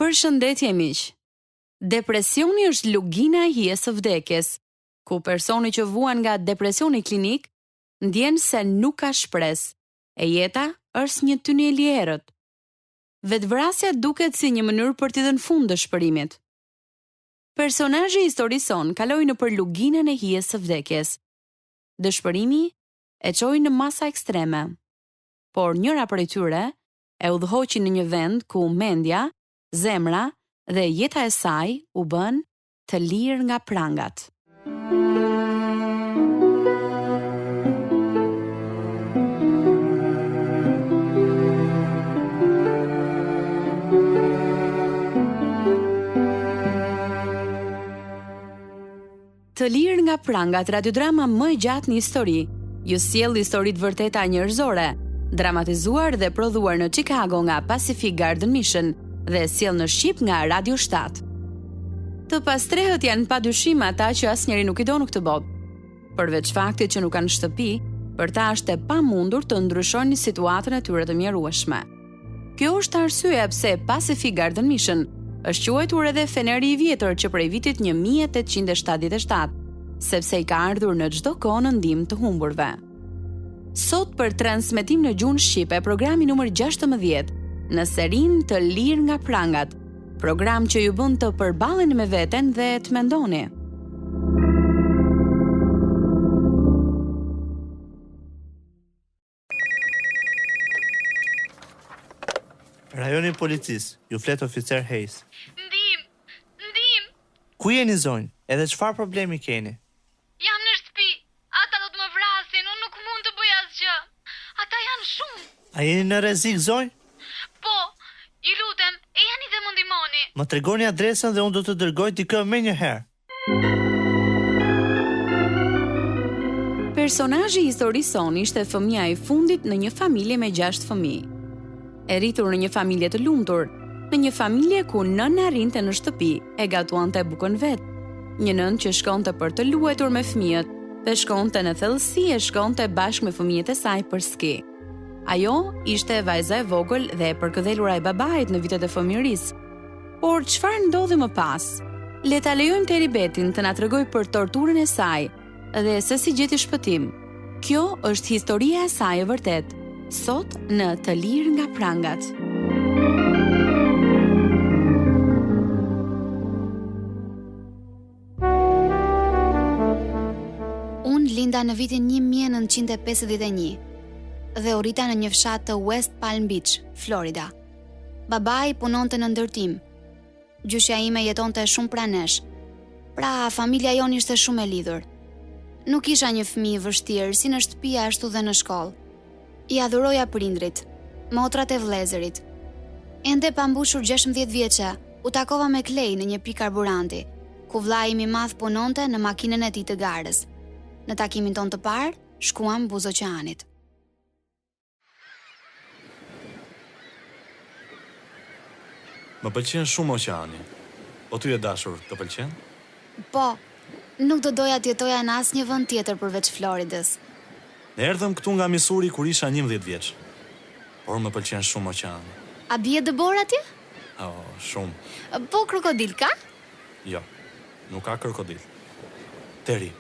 Përshëndetje miq. Depresioni është lugina e hijes së vdekjes, ku personi që vuan nga depresioni klinik ndjen se nuk ka shpresë, e jeta është një tunel i errët. Vetvrasja duket si një mënyrë për t'i dhënë fund dëshpërimit. Personazhi i historisë son kaloi nëpër luginën e hijes së vdekjes. Dëshpërimi e çoi në masa ekstreme, por njëra prej tyre e udhëhoqi në një vend ku mendja, zemra dhe jeta e saj u bën të lirë nga prangat. Të lirë nga prangat, radiodrama më e gjatë në histori, ju sjell historitë vërteta njerëzore, dramatizuar dhe prodhuar në Chicago nga Pacific Garden Mission dhe sjell në Shqip nga Radio 7. Të pastrehët janë padyshim ata që asnjëri nuk i do në këtë botë. Përveç faktit që nuk kanë shtëpi, për ta është e pamundur të ndryshojnë situatën e tyre të mjerueshme. Kjo është arsyeja pse Pacific Garden Mission është quajtur edhe feneri i vjetër që prej vitit 1877, sepse i ka ardhur në çdo kohë në ndihmë të humburve. Sot për transmetim në gjuhën shqipe programi numër 16 në serin Të lirë nga prangat, program që ju bën të përballeni me veten dhe të mendoni. Rajoni i policisë, ju flet oficer Hayes. Ndim. Ku jeni zonjë? Edhe çfarë problemi keni? Jam në shtëpi. Ata do të më vrasin, unë nuk mund të bëj asgjë. Ata janë shumë. A jeni në rrezik zonjë? Po, ju lutem, e jani dhe më ndihmoni. Më tregoni adresën dhe unë do të dërgoj dikë menjëherë. Personazhi i historisë son ishte fëmia i fundit në një familje me 6 fëmijë. E rritur në një familje të lumtur, në një familje ku nëna rrinte në shtëpi e gatuante bukën vet. Një nënë që shkonte për të luajtur me fëmijët, dhe shkonte në thellësi e shkonte bashkë me fëmijët e saj për ski. Ajo ishte vajza e vogël dhe e përkëdhelura e babait në vitet e fëmijërisë. Por çfarë ndodhi më pas? Le ta lejojmë Teribetin të na tregojë për torturën e saj dhe se si gjeti shpëtim. Kjo është historia e saj e vërtet, sot në Të lirë nga prangat. Unë linda në vitin 1951 dhe u rrita në një fshat të West Palm Beach, Florida. Babai punonte në ndërtim. Gjyshja ime jetonte shumë pranesh. Pra, familja jonë ishte shumë e lidhur. Nuk isha një fëmijë vështirë si në shtëpi ashtu dhe në shkollë. I adhuroja prindrit, motrat e vëllezërit. Ende pa mbushur 16 vjeçe, u takova me Klej në një pikë karburanti, ku vllai im i madh punonte në makinën e tij të garës. Në takimin ton të parë, shkuam buzë oqeanit. Më pëlqen shumë oqeani. O ty e dashur, të pëlqen? Po, nuk do doja të jetoja në asnjë vend tjetër përveç Floridës. Ne erdhëm këtu nga Missouri kur isha 11 vjeç. Por më pëlqen shumë oqeani. A bie dëbor atje? Oh, shumë. Po krokodil ka? Jo, nuk ka krokodil. Teri,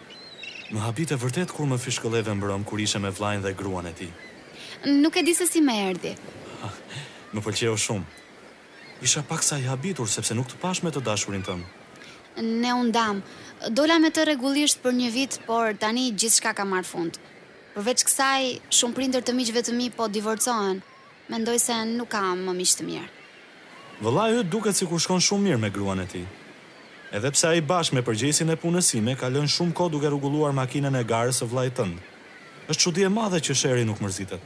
më habite vërtet kur më fishkëlleve mbrëm kur ishe me vllajën dhe gruan e tij. Nuk e di se si më erdhi. Më pëlqeu shumë. Isha paksa i habitur sepse nuk të pash me të dashurin tënd. Ne u ndam. Dola me të rregullisht për një vit, por tani gjithçka ka marrë fund. Përveç kësaj, shumë prindër të miqve të mi po divorcohen. Mendoj se nuk kam më miq të mirë. Vëllai yt duket sikur shkon shumë mirë me gruan e tij. Edhe pse ai bashkë me përgjegjësin e punës sime kalon shumë kohë duke rregulluar makinën e garës së vllait tënd. Është çudi e madhe që Sheri nuk mërzitet.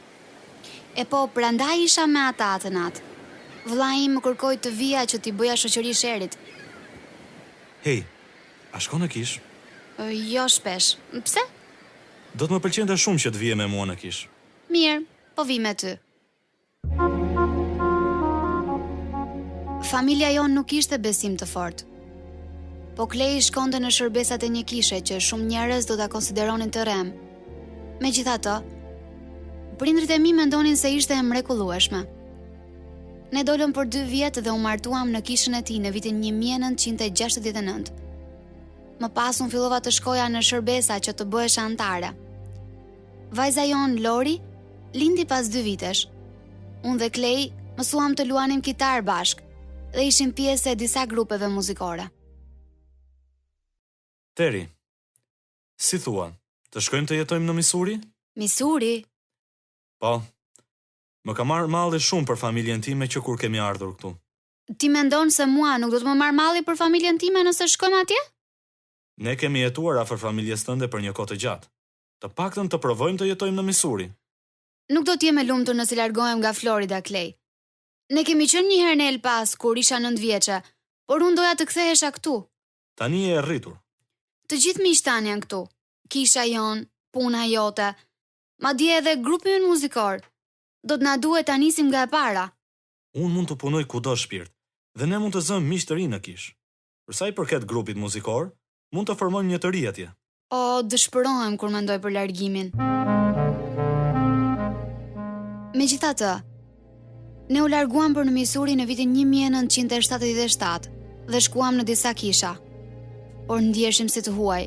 E po, prandaj isha me ata atë natë. Vllai im më kërkoi të vija që t'i bëja shoqëri Sherit. Hej, a shkon në kish? Jo shpesh. Pse? Do të më pëlqente shumë që të vije me mua në kish. Mirë, po vi me ty. Familja jonë nuk ishte besim të fortë. Po Klej shkonte në shërbesat e një kishe që shumë njerëz do ta konsideronin të rrem. Megjithatë, prindrit e mi mendonin se ishte e mrekullueshme. Ne dolëm për 2 vjet dhe u martuam në kishën e tij në vitin 1969. Më pas unë fillova të shkoja në shërbesa që të bëhesha antare. Vajza jon Lori lindi pas 2 vitesh. Unë dhe Klej mësuam të luanim kitar bashk dhe ishim pjesë e disa grupeve muzikore. Teri, si thua, të shkojmë të jetojmë në Missouri? Missouri? Po, më ka marrë malli shumë për familjen time që kur kemi ardhur këtu. Ti mendon se mua nuk do të më marr malli për familjen time nëse shkojmë atje? Ne kemi jetuar afër familjes tënde për një kohë të gjatë. Të paktën të provojmë të jetojmë në Missouri. Nuk do t'jem e lumtur nëse largohem nga Florida, Klej. Ne kemi qenë një herë në El Pas kur isha 9 vjeçe, por unë doja të kthehesha këtu. Tani je e rritur. Të gjithë miqtan janë këtu. Kisha jon, puna jote, madje edhe grupi ynë muzikor. Do të na duhet ta nisim nga e para. Unë mund të punoj kudo shpirt, dhe ne mund të zëmë miq të ri në kish. Për sa i përket grupit muzikor, mund të formojmë një të ri atje. O, dëshpërohem kur mendoj për largimin. Megjithatë, ne u larguam për në Missouri në vitin 1977 dhe shkuam në disa kisha, por ndjeshim si të huaj.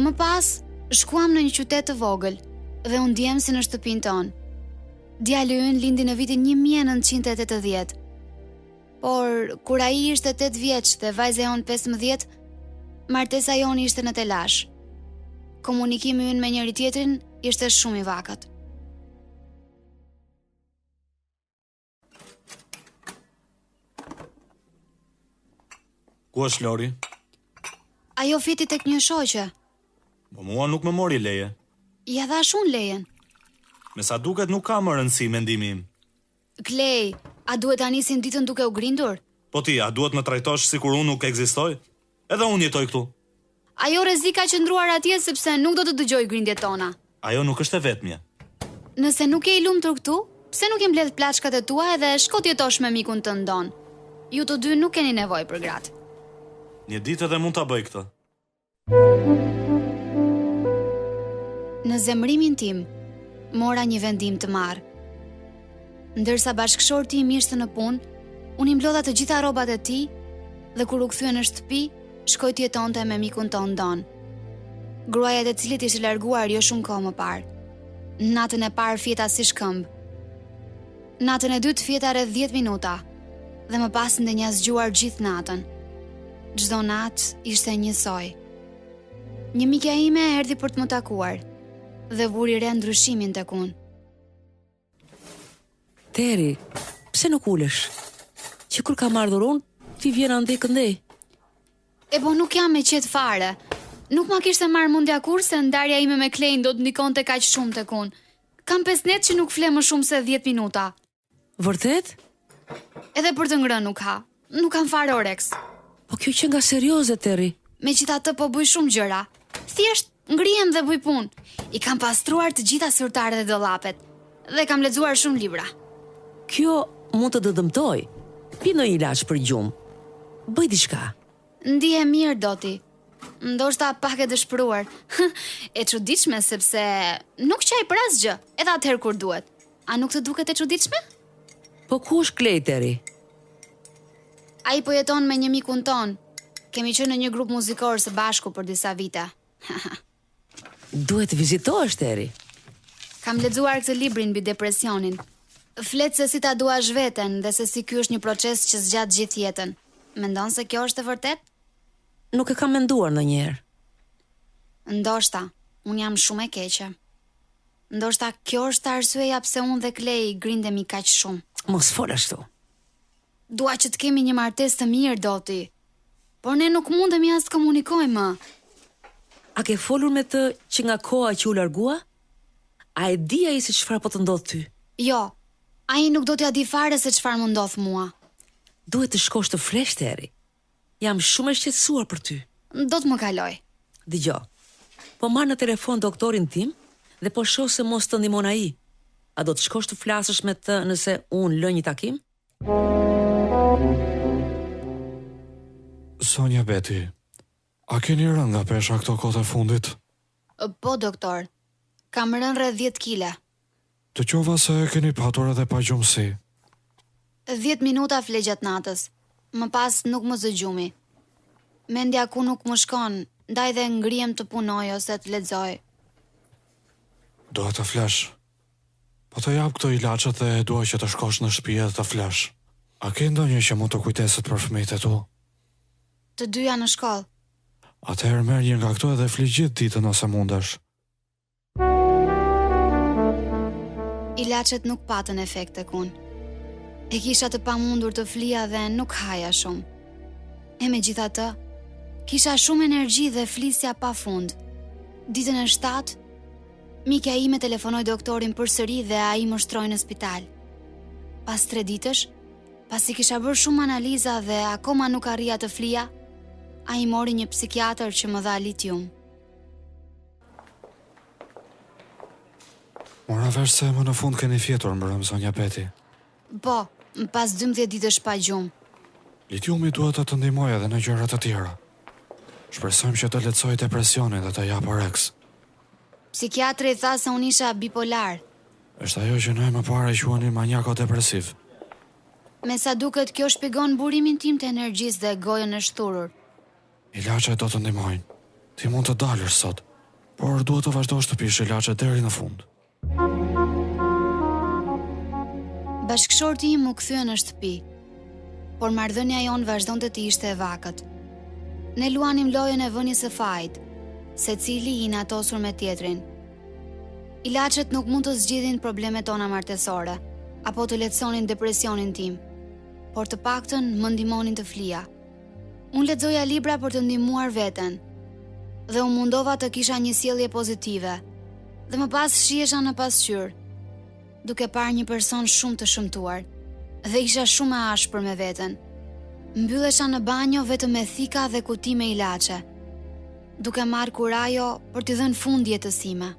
Më pas, shkuam në një qytet të vogël dhe u ndjem si në shtëpinë tonë. Djali ynë lindi në vitin 1980. Por kur ai ishte 8 vjeç dhe vajza jon 15, martesa jon ishte në telash. Komunikimi ynë me njëri tjetrin ishte shumë i vakët. Ku është Lori? Ajo fiti tek një shoqe. Po mua nuk më mori leje. Ja dhash unë lejen. Me sa duket nuk ka më rëndësi mendimi im. Klej, a duhet ta nisim ditën duke u grindur? Po ti, a duhet më trajtosh sikur unë nuk ekzistoj? Edhe unë jetoj këtu. Ajo rrezik ka qëndruar atje sepse nuk do të dëgjoj grindjet tona. Ajo nuk është e vetmja. Nëse nuk je i lumtur këtu, pse nuk e mbledh plaçkat e tua edhe shko të jetosh me mikun tënd Don? Ju të dy nuk keni nevojë për gratë. Një ditë edhe mund ta bëj këtë. Në zemrimin tim, mora një vendim të marr. Ndërsa bashkëshorti im ishte në punë, unë i mblodha të gjitha rrobat e tij dhe kur u kthye në shtëpi, shkoi të jetonte me mikun ton Don. Gruaja e cilit ishte larguar jo shumë kohë më parë. Natën e parë fjeta si shkëmb. Natën e dytë fjeta rreth 10 minuta dhe më pas ndenja zgjuar gjithë natën. Çdo natë ishte njësoj. Një mikja ime erdhi për të më takuar dhe vuri re ndryshimin tek unë. Teri, pse nuk ulesh? Që kur kam ardhur unë, ti vjen andej këndej. E po nuk jam me qetë fare. Nuk ma kishte marrë mundja kur se ndarja ime me Klejn do të ndikonte kaq shumë tek unë. Kam 5 net që nuk fle më shumë se 10 minuta. Vërtet? Edhe për të ngrënë nuk ha. Nuk kam fare oreks. Po kjo që nga serioze, Teri. Megjithatë po bëj shumë gjëra. Thjesht ngrihem dhe bëj punë. I kam pastruar të gjitha syrtarët dhe dollapet dhe kam lexuar shumë libra. Kjo mund të dëmtoj. Pi në ilaç për gjumë. Bëj diçka. Ndihem mirë doti. Ndoshta pak e dëshpëruar. E çuditshme sepse nuk qaj për asgjë, edhe atëherë kur duhet. A nuk të duket e çuditshme? Po ku është Klej, Teri? Ai po jeton me një mikun ton. Kemi qenë në një grup muzikor së bashku për disa vite. Duhet të vizitohesh, Teri. Kam lexuar këtë librin mbi depresionin. Flet se si ta duash veten dhe se si ky është një proces që zgjat gjithë jetën. Mendon se kjo është e vërtet? Nuk e kam menduar ndonjëherë. Ndoshta, unë jam shumë e keqe. Ndoshta kjo është arsyeja pse unë dhe Klej grindemi kaq shumë. Mos fol ashtu. Dua që të kemi një martesë të mirë doti. Por ne nuk mundemi as të komunikojmë më. A ke folur me të që nga koha që u largua? A e di ai se çfarë po të ndodh ty? Jo, ai nuk do t'ja di fare se çfarë më ndodh mua. Duhet të shkosh të fresh, Teri. Jam shumë e shqetësuar për ty. Do të më kaloj. Dgjoj. Po marr në telefon doktorin tim dhe po shoh se mos të ndihmon ai. A do të shkosh të flasësh me të nëse unë lë një takim? Sonja Beti, a keni rënë nga pesha këto kohë të fundit? Po, doktor. Kam rënë rreth 10 kile. Të qova se keni patur edhe pa gjumësi. 10 minuta fle gjatë natës. Më pas nuk më zëgjumi. Mendja ku nuk më shkon, ndaj dhe ngrihem të punoj ose të lexoj. Dua të flesh. Po të jap këto ilaçet dhe dua që të shkosh në shtëpi dhe të flesh. A ke ndonjë që mund të kujteset për fëmijët e tu? Të dyja në shkollë. Atëherë merr një nga këto edhe fli gjithë ditën ose mundesh. Ilaçet nuk patën efekt tek unë. E kisha të pamundur të flija dhe nuk haja shumë. E megjithatë, kisha shumë energji dhe flisja pa fund. Ditën e 7, mikja ime telefonoi doktorin përsëri dhe ai më shtroi në spital. Pas 3 ditësh, pasi kisha bërë shumë analiza dhe akoma nuk arrija të flija, ai mori një psikiatër që më dha litium. Mora vesh se më në fund keni fjetur mbrëm, zonja Peti. Po, pas 12 ditësh pa gjumë. Litiumi duhet të ndihmojë edhe në gjëra të tjera. Shpresojmë që të lehtësojë depresionin dhe të japë Rex. Psikiatri tha se unë isha bipolar. Është ajo që ne më parë e quanin maniako-depresiv. Me sa duket kjo shpjegon burimin tim të energjisë dhe gojën e shturur. Ilaçet do të ndihmojnë. Ti mund të dalësh sot, por duhet të vazhdosh të pish ilaçet deri në fund. Bashkëshorti im u kthye në shtëpi, por marrëdhënia jonë vazhdonte të ishte e vakët. Ne luanim lojën e vënies së fajit, secili i natosur me tjetrin. Ilaçet nuk mund të zgjidhin problemet tona martesore, apo të lehtësonin depresionin tim, por të paktën më ndihmonin të flija. Unë lexoja libra për të ndihmuar veten, dhe u mundova të kisha një sjellje pozitive, dhe më pas shihesha në pasqyrë, duke parë një person shumë të shëmtuar, dhe isha shumë e ashpër me veten. Mbyllesha në banjo vetëm me thika dhe kuti me ilaçe, duke marrë kurajo për t'i dhënë fund jetës sime.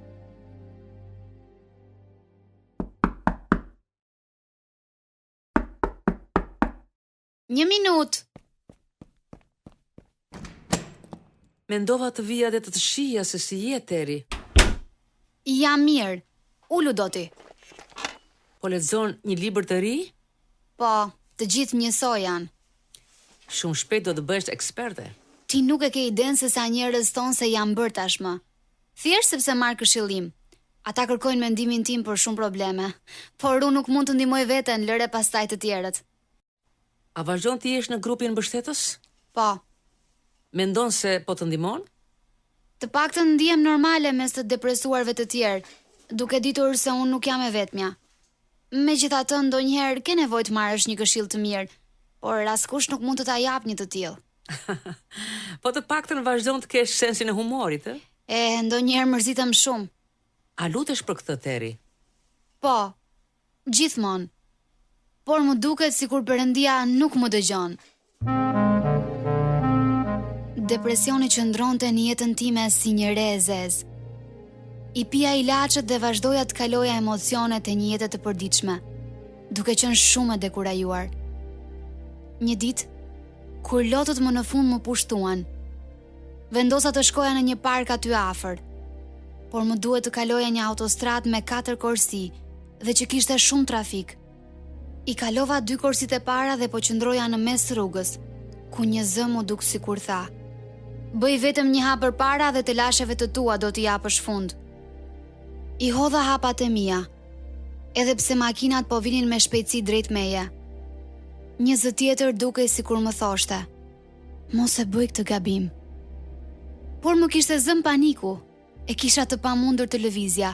Një minutë. Mendova të vija dhe të të shija se si je, Teri. Jam mirë, ulu do ti. Po lexon një libër të ri? Po, të gjithë njësoj janë. Shumë shpejt do të bëhesh eksperte. Ti nuk e ke iden se sa njerëz tonë se janë bërë tashmë. Thjesht sepse marr këshillim. Ata kërkojnë mendimin tim për shumë probleme, por unë nuk mund të ndihmoj veten, lëre pastaj të tjerët. A vazhdon të jesh në grupin mbështetës? Po, Mendon se po të ndihmon? të paktën ndihem normale mes të depresuarve të tjerë, duke ditur se unë nuk jam e vetmja. Megjithatë, ndonjëherë ke nevojë të marrësh një këshill të mirë, por askush nuk mund të ta jap një të tillë. Po të paktën vazhdon të kesh sensin e humorit, e? Ndonjëherë mërzitem shumë. A lutesh për këtë, Teri? Po, gjithmonë. Por më duket sikur Perëndia nuk më dëgjon. Depresioni qëndronte në jetën time si një re e zezë. I pija ilaçet dhe vazhdoja të kaloja emocionet e një jete të përditshme, duke qenë shumë e dekurajuar. Një ditë, kur lotët më në fund më pushtuan, vendosa të shkoja në një park aty afër, por më duhet të kaloja një autostradë me 4 korsi dhe që kishte shumë trafik. I kalova 2 korsit e para dhe po qëndroja në mes rrugës, ku një zë mu duk sikur tha: "Bëj vetëm një hap përpara dhe të lasheve të tua do t'i japësh fund." I hodha hapat e mia, edhe pse makinat po vinin me shpejtësi drejt meje. Një zë tjetër dukej sikur më thoshte: "Mos e bëj këtë gabim." Por më kishte zënë paniku, e kisha të pamundur të lëvizja,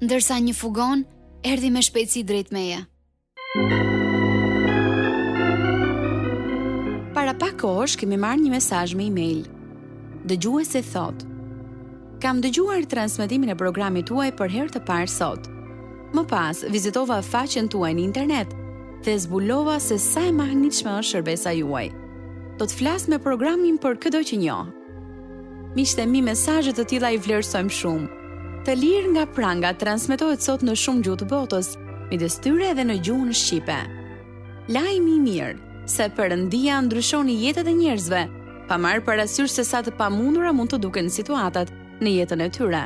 ndërsa një fugon erdhi me shpejtësi drejt meje. Para pak kohësh kemi marrë një mesazh me email. Dëgjuesi thot: "Kam dëgjuar transmetimin e programit tuaj për herë të parë sot. Më pas vizitova faqen tuaj në internet dhe zbulova se sa e mahnitshme është shërbesa juaj. Do të flas me programin për çdo që njoh. Miqtë mi, mesazhe të tilla i vlerësojmë shumë. Të lirë nga pranga transmetohet sot në shumë gjuhë të botës, midis tyre edhe në gjuhën shqipe. Lajmi i mirë se Perëndia ndryshon jetët e njerëzve, pa marrë parasysh se sa të pamundura mund të duken situatat në jetën e tyre.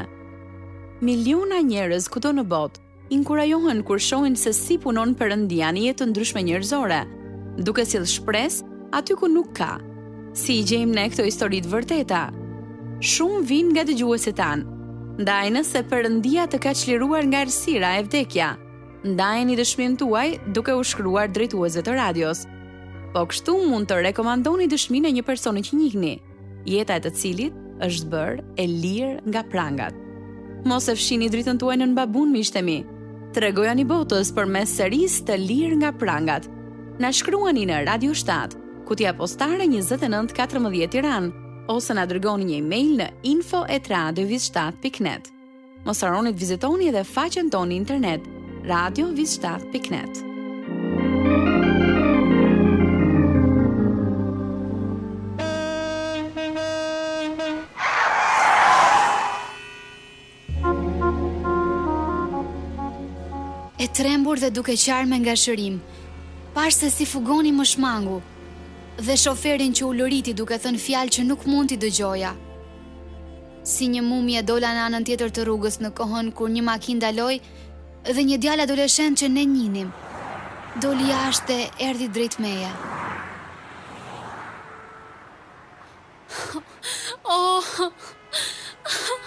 Miliona njerëz kudo në botë inkurajohen kur shohin se si punon Perëndia në jetë të ndryshme njerëzore, duke sjellë shpresë aty ku nuk ka. Si i gjejmë ne këto histori të vërteta? Shumë vijnë nga dëgjuesit tanë. Ndaj nëse Perëndia të ka çliruar nga errësira e vdekja, ndajeni dëshminë tuaj duke u shkruar drejtuesve të radios. Po kështu mund të rekomandoni dëshminë e një personi që njihni, jeta e të cilit është bërë e lirë nga prangat. Mos e fshini dritën tuaj në babun, miqtë mi. Tregojani botës përmes serisë të lirë nga prangat. Na shkruani në Radio 7, kutja postare 2914 Tiranë, ose na dërgoni një email në info@radioviz7.net. Mos harroni të vizitoni edhe faqen tonë internet radioviz7.net. E trembur dhe duke qarë me nga shërim, pash se si fugoni më shmangu, dhe shoferin që u lëriti duke thënë fjalë që nuk mund t'i dëgjoja. Si një mumje dola në anën tjetër të rrugës në kohën kur një makinë ndaloi dhe një djalë adoleshent që ne njinim. Doli jashtë dhe erdhi drejt meje.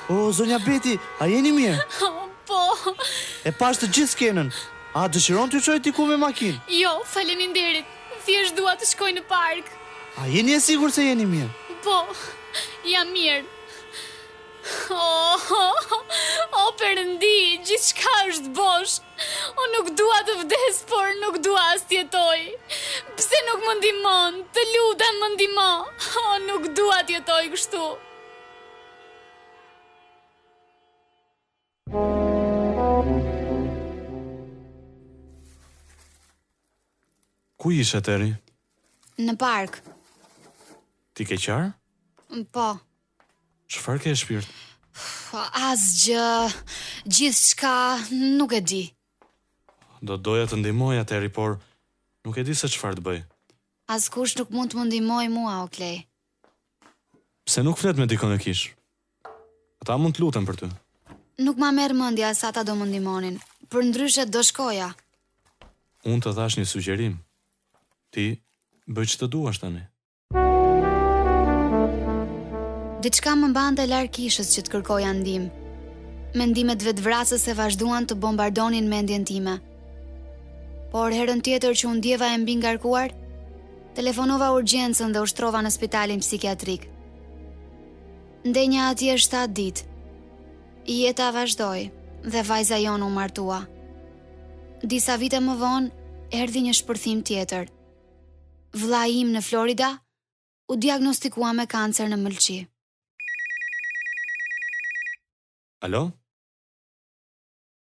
O, zonja Beti, a jeni mirë? Po, E pash të gjithë skenën. A dëshiron të çoj ti ku me makinë? jo, faleminderit. Thjesht dua të shkoj në park. A jeni e sigurt se jeni mirë? Po, jam mirë. O Perëndi, gjithçka është bosh. O nuk dua të vdes, por nuk dua as të jetoj. Pse nuk më ndihmon? Të lutem më ndihmo. O nuk dua të jetoj kështu. Ku ishe, Teri? Në park, Ti ke qarë? po, Çfarë ke shpirt? asgjë, gjithçka nuk e di. Do doja të ndihmoja, Teri, por nuk e di se çfarë të bëj. Askush nuk mund të më ndihmojë mua, Oklej. Pse nuk flet me dikon e kish? Ata mund të lutem për ty. Nuk ma merr mendja se ata do më ndihmonin. Përndryshe do shkoja. Unë të thash një sugjerim. Ti bëj që të duash tani. Diçka më mbante larg kishës që të kërkoja ndihmë. Mendimet vetvrasëse vazhduan të bombardonin mendjen time. Por herën tjetër që u ndjeva e mbi ngarkuar, telefonova urgjencën dhe ushtrova në spitalin psikiatrik. Ndenja atje 7 ditë. Jeta vazhdoi dhe vajza jonë u martua. Disa vite më vonë erdhi një shpërthim tjetër. Vlla im në Florida u diagnostikua me kancer në mëlçi. Alo?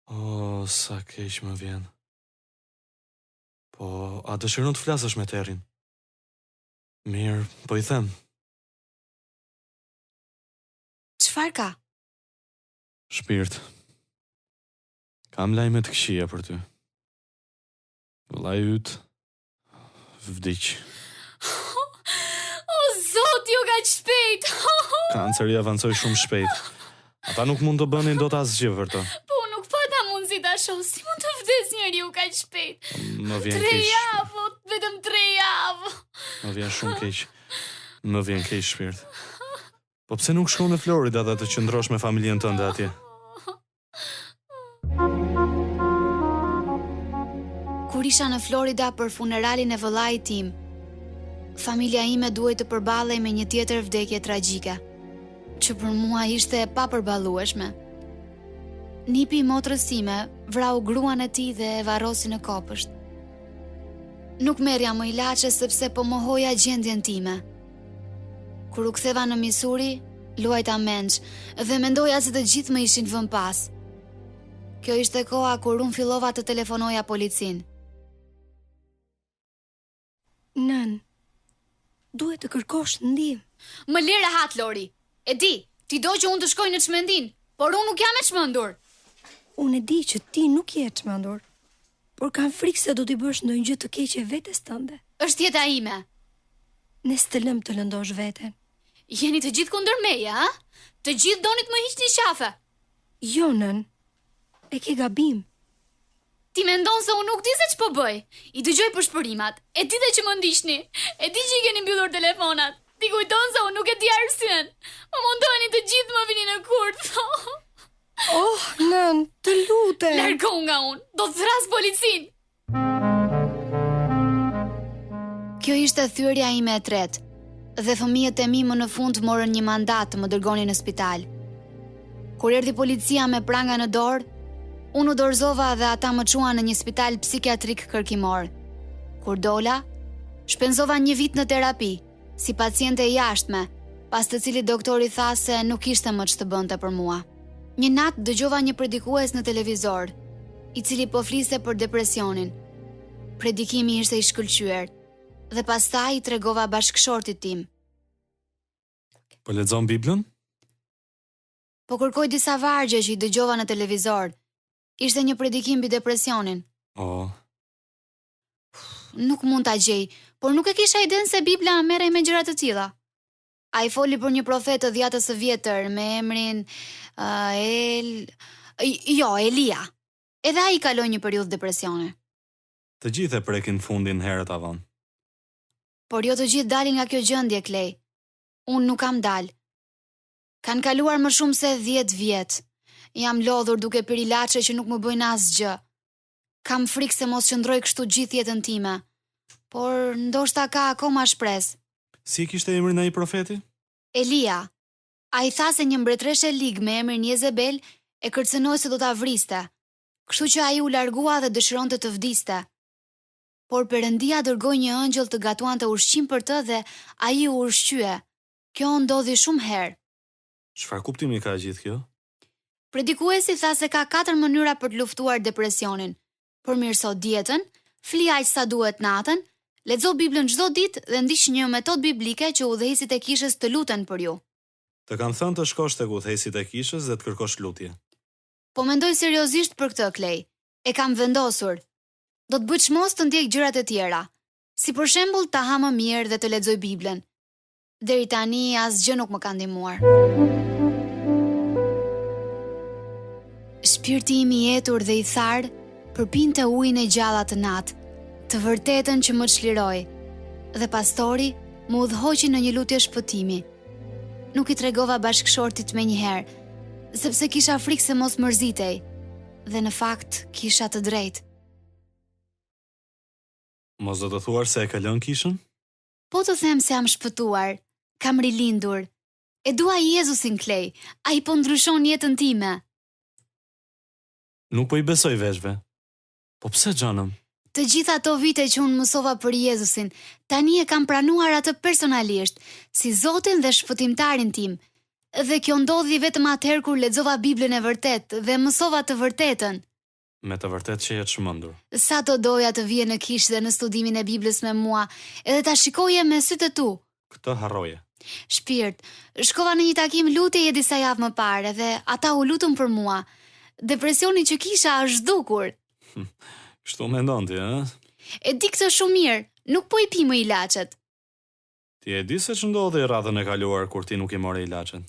O, sa keq më vjen. Po, a dëshiron të flasësh me Terin? Mirë, po i them. Çfarë ka? Shpirt. Kam lajme të këqija për ty. Vëllai yt vdiq. O Zot, jo kaq shpejt. Kanceri avancoi shumë shpejt. Ata nuk mund të bënin dot asgjë për të. Po nuk pata mundësi ta shoh. Si mund të vdes njeriu kaq shpejt? Më vjen 3 keq. javë, vetëm 3 javë. Më vjen shumë keq. Më vjen keq shpirt. Po pse nuk shkon në Florida dhe të qëndrosh me familjen tënde atje? Kur isha në Florida për funeralin e vëllait tim, familja ime duhej të përballej me një tjetër vdekje tragjike, që për mua ishte e papërballueshme. Nipi i motrës time vrau gruan e tij dhe e varrosi në kopësht. Nuk merrja më ilaçe sepse po mohoja gjendjen time. Kur u ktheva në Missouri, luajta menç dhe mendoja se të gjithë më ishin vënë pas. Kjo ishte koha kur unë fillova të telefonoja policin. Nën, duhet të kërkosh ndihmë. Më le rahat, Lori. E di, ti do që unë të shkoj në çmendin, por unë nuk jam e çmendur. Unë e di që ti nuk je çmendur, por kam frikë se do t'i bësh ndonjë gjë të keqe vetes tënde. Është jeta ime. Ne s'të lëm të lëndosh veten. Jeni të gjithë kundër meje, a? Të gjithë doni të më hiqni qafe. Jo, nën, e ke gabim. Ti mendon se unë nuk di se ç'po bëj. I dëgjoj përshpërimat. E di dhe që më ndiqni. E di që i keni mbyllur telefonat. Ti kujton se unë nuk e di arsyen. Më mundoheni të gjithë më vini në kurt. Oh, nën, të lutem. Largo nga unë. Do të thras policin. Kjo ishte thyrja ime e tretë, dhe fëmijët e mi më në fund morën një mandat të më dërgonin në spital. Kur erdhi policia me pranga në dorë, unë u dorëzova dhe ata më çuan në një spital psikiatrik kërkimor. Kur dola, shpenzova 1 vit në terapi, si paciente e jashtme, pas të cilit doktori tha se nuk ishte më ç'të bënte për mua. Një natë dëgjova një predikues në televizor, i cili po fliste për depresionin. Predikimi ishte i shkëlqyer, dhe pastaj i tregova bashkëshortit tim. Po lexon Biblën? Po kërkoj disa vargje që i dëgjova në televizor. Ishte një predikim mbi depresionin. Oh, Nuk mund ta gjej, por nuk e kisha idenë se Bibla merrej me gjëra të tilla. Ai foli për një profet të dhjatës së vjetër me emrin Elia. Edhe ai kaloi një periudhë depresione. të gjithë e prekin fundin herët avon. Por jo të gjithë dalin nga kjo gjendje, Klej. Unë nuk kam dal. Kanë kaluar më shumë se 10 vjet. Jam lodhur duke pirë ilaçe që nuk më bëjnë asgjë. Kam frikë se mos qëndroj kështu gjithë jetën time. Por ndoshta ka akoma shpresë. Si kishte emrin ai profeti? Elia. Ai tha se një mbretëreshe lig me emrin Jezebel e kërcënoi se do ta vriste. Kështu që ai u largua dhe dëshironte të vdiste. Por Perëndia dërgoi një ëngjëll të gatuante ushqim për të dhe ai u ushqye. Kjo ndodhi shumë herë. Çfarë kuptimi ka gjithë kjo? Predikuesi tha se ka 4 mënyra për të luftuar depresionin. Përmirëso dietën, fli aq sa duhet natën, lexo Biblën çdo ditë dhe ndiq një metodë biblike që udhëheqësit e kishës të luten për ju. Të kanë thënë të shkosh tek udhëheqësit e kishës dhe të kërkosh lutje. Po mendoj seriozisht për këtë, Klej. E kam vendosur. Do të bëj çmos të ndjek gjërat e tjera, si për shembull ta ha më mirë dhe të lexoj Biblën. Deri tani asgjë nuk më ka ndihmuar. Shpirti im i etur dhe i tharë përpinte ujin e gjalla të natë, të vërtetën që më çliroi, dhe pastori më udhëhoqi në një lutje shpëtimi. Nuk i tregova bashkëshortit menjëherë, sepse kisha frikë se mos mërzitej, dhe në fakt kisha të drejtë. Mos do të thuar se e ka lënë kishën? Po të them se jam shpëtuar, kam rilindur. E dua Jezusin, Klej, ai po ndryshon jetën time. Nuk po i besoj veshve. Po pse xhanëm? Të gjitha ato vite që unë mësova për Jezusin, tani e kam pranuar atë personalisht, si Zotin dhe shpëtimtarin tim. Dhe kjo ndodhi vetëm atëherë kur lexova Biblën e vërtet dhe mësova të vërtetën. Me të vërtet që jetë shmëndur. Sa të doja të vije në kishë dhe në studimin e Biblës me mua, edhe ta shikoje me sytë e tu. Këtë harroje. Shpirt, shkova në një takim lutjeje disa javë më parë dhe ata u lutën për mua. Depresioni që kisha është zhdukur. Kështu mendon ti, ë? E di këtë shumë mirë, nuk po i pi më ilaçet. Ti e di se ç'ndodhi radhën e kaluar kur ti nuk i more ilaçet.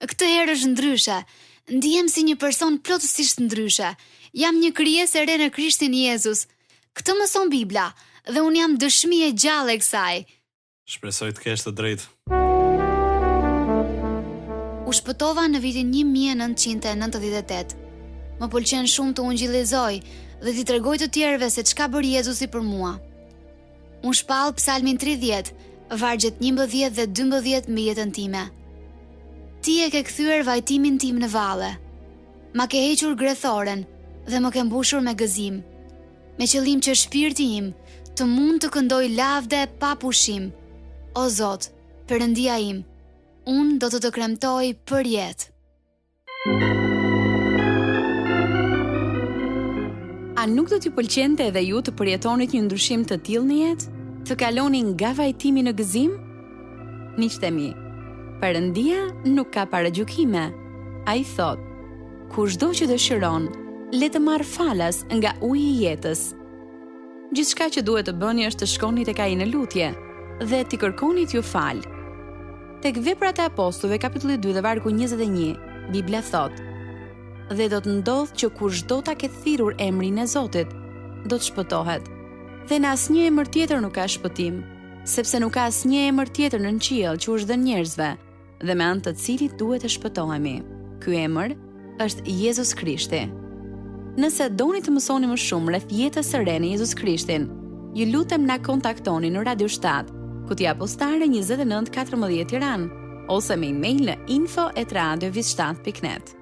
Këtë herë është ndryshe. Ndihem si një person plotësisht ndryshe. Jam një krijesë e re në Krishtin Jezus. Këtë mëson Bibla dhe unë jam dëshmi e gjallë e kësaj. Shpresoj të kesh të drejtë. U shpëtova në vitin 1998. Më pëlqen shumë të ungjillizoj dhe t'i tregoj të tjerëve se çka bëri Jezusi për mua. Unë shpall Psalmin 30, vargjet 11 dhe 12 mbi jetën time. Ti e ke kthyer vajtimin tim në valle. Ma ke hequr grethoren dhe më ke mbushur me gëzim, me qëllim që shpirti im të mund të këndoj lavde pa pushim. O Zot, Perëndia im, unë do të kremtoj për jetë. A nuk do t'ju pëlqente edhe ju të përjetonit një ndryshim të tillë në jetë? Të kaloni nga vajtimi në gëzim? Miqtë e mi, Perëndia nuk ka paragjykime. Ai thot: kushdo që dëshiron, le të marr falas nga uji i jetës. Gjithçka që duhet të bëni është të shkoni tek ai në lutje dhe t'i kërkoni t'ju fal. Tek Veprat e Apostujve kapitulli 2 dhe vargu 21, Bibla thot: dhe do të ndodhë që kushdo ta ketë thirrur emrin e Zotit, do të shpëtohet. Dhe në asnjë emër tjetër nuk ka shpëtim, sepse nuk ka asnjë emër tjetër në qiell që është dhënë njerëzve, dhe me anë të cilit duhet të shpëtohemi. Ky emër është Jezus Krishti. Nëse doni të mësoni më shumë rreth jetës së re në Jezus Krishtin, ju lutem na kontaktoni në Radio 7, kutija postare 2914 Tiranë, ose me email në info@radiovis7.net.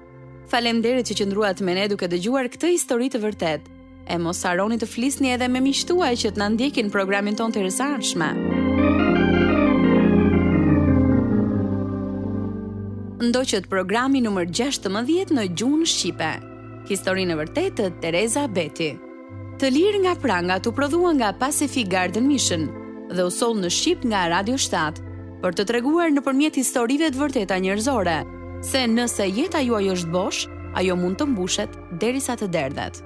Faleminderit që qëndruat me ne duke dëgjuar këtë histori të vërtet. E mos harroni të flisni edhe me miqtë tuaj që të na ndjekin programin ton të rëndësishëm. Ndoqët programi numër 16 në gjuhën shqipe. Historinë e vërtetë të Tereza Beti. Të lirë nga prangat u prodhua nga Pacific Garden Mission dhe u soll në Shqip nga Radio 7 për të treguar nëpërmjet historive të vërteta njerëzore se nëse jeta juaj është bosh, ajo mund të mbushet derisa të derdhet.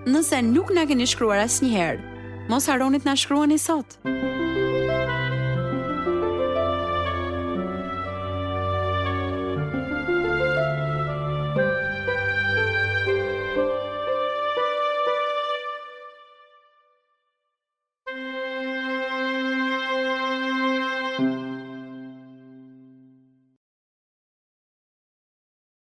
Nëse nuk na keni shkruar asnjëherë, mos harroni të na shkruani sot.